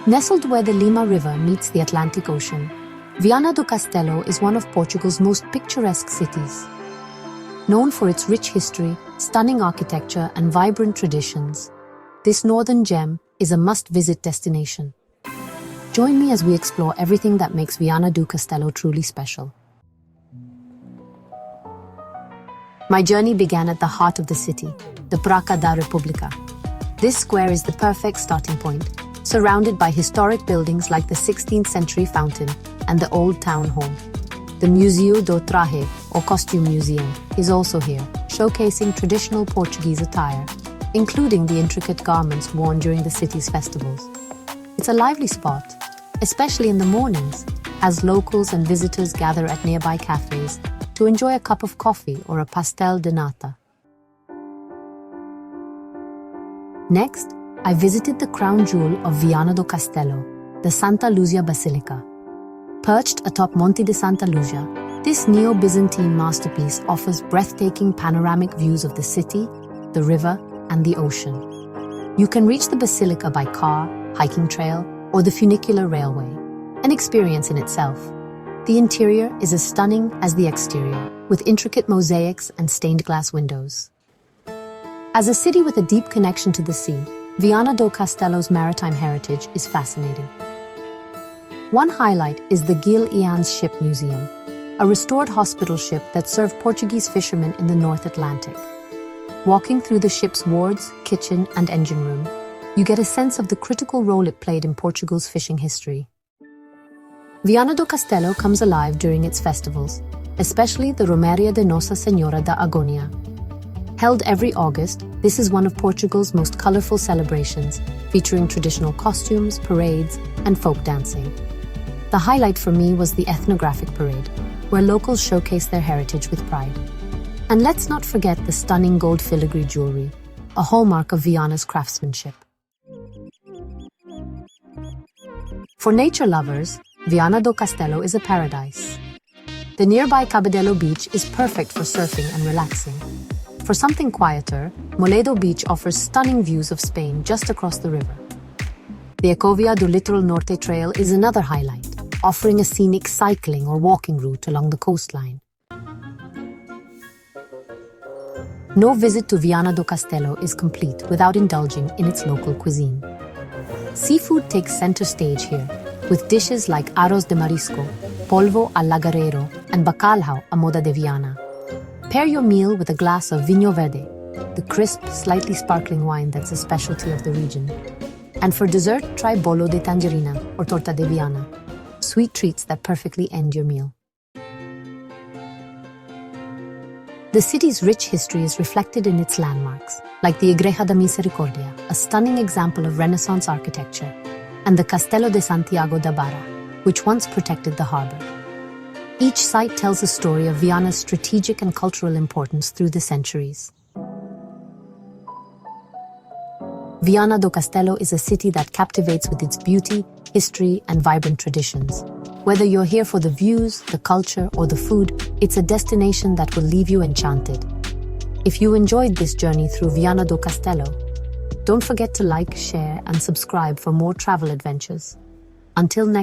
Nestled where the Lima River meets the Atlantic Ocean, Viana do Castelo is one of Portugal's most picturesque cities. Known for its rich history, stunning architecture, and vibrant traditions, this northern gem is a must-visit destination. Join me as we explore everything that makes Viana do Castelo truly special. My journey began at the heart of the city, the Praça da República. This square is the perfect starting point, surrounded by historic buildings like the 16th century fountain and the old town hall. The Museu do Traje, or Costume Museum, is also here, showcasing traditional Portuguese attire, including the intricate garments worn during the city's festivals. It's a lively spot, especially in the mornings, as locals and visitors gather at nearby cafes to enjoy a cup of coffee or a pastel de nata. Next, I visited the crown jewel of Viana do Castelo, the Santa Luzia Basilica. Perched atop Monte de Santa Luzia, this neo-Byzantine masterpiece offers breathtaking panoramic views of the city, the river, and the ocean. You can reach the basilica by car, hiking trail, or the funicular railway, an experience in itself. The interior is as stunning as the exterior, with intricate mosaics and stained glass windows. As a city with a deep connection to the sea, Viana do Castelo's maritime heritage is fascinating. One highlight is the Eannes Ship Museum, a restored hospital ship that served Portuguese fishermen in the North Atlantic. Walking through the ship's wards, kitchen, and engine room, you get a sense of the critical role it played in Portugal's fishing history. Viana do Castelo comes alive during its festivals, especially the Romaria de Nossa Senhora da Agonia. Held every August, this is one of Portugal's most colorful celebrations, featuring traditional costumes, parades, and folk dancing. The highlight for me was the ethnographic parade, where locals showcase their heritage with pride. And let's not forget the stunning gold filigree jewelry, a hallmark of Viana's craftsmanship. For nature lovers, Viana do Castelo is a paradise. The nearby Cabedelo beach is perfect for surfing and relaxing. For something quieter, Moledo Beach offers stunning views of Spain just across the river. The Ecovia do Litoral Norte Trail is another highlight, offering a scenic cycling or walking route along the coastline. No visit to Viana do Castelo is complete without indulging in its local cuisine. Seafood takes center stage here, with dishes like arroz de marisco, polvo al lagarero, and bacalhau a moda de Viana. Pair your meal with a glass of vinho verde, the crisp, slightly sparkling wine that's a specialty of the region. And for dessert, try bolo de tangerina or torta de Viana, sweet treats that perfectly end your meal. The city's rich history is reflected in its landmarks, like the Igreja da Misericordia, a stunning example of Renaissance architecture, and the Castelo de Santiago da Barra, which once protected the harbor. Each site tells a story of Viana's strategic and cultural importance through the centuries. Viana do Castelo is a city that captivates with its beauty, history, and vibrant traditions. Whether you're here for the views, the culture, or the food, it's a destination that will leave you enchanted. If you enjoyed this journey through Viana do Castelo, don't forget to like, share, and subscribe for more travel adventures. Until next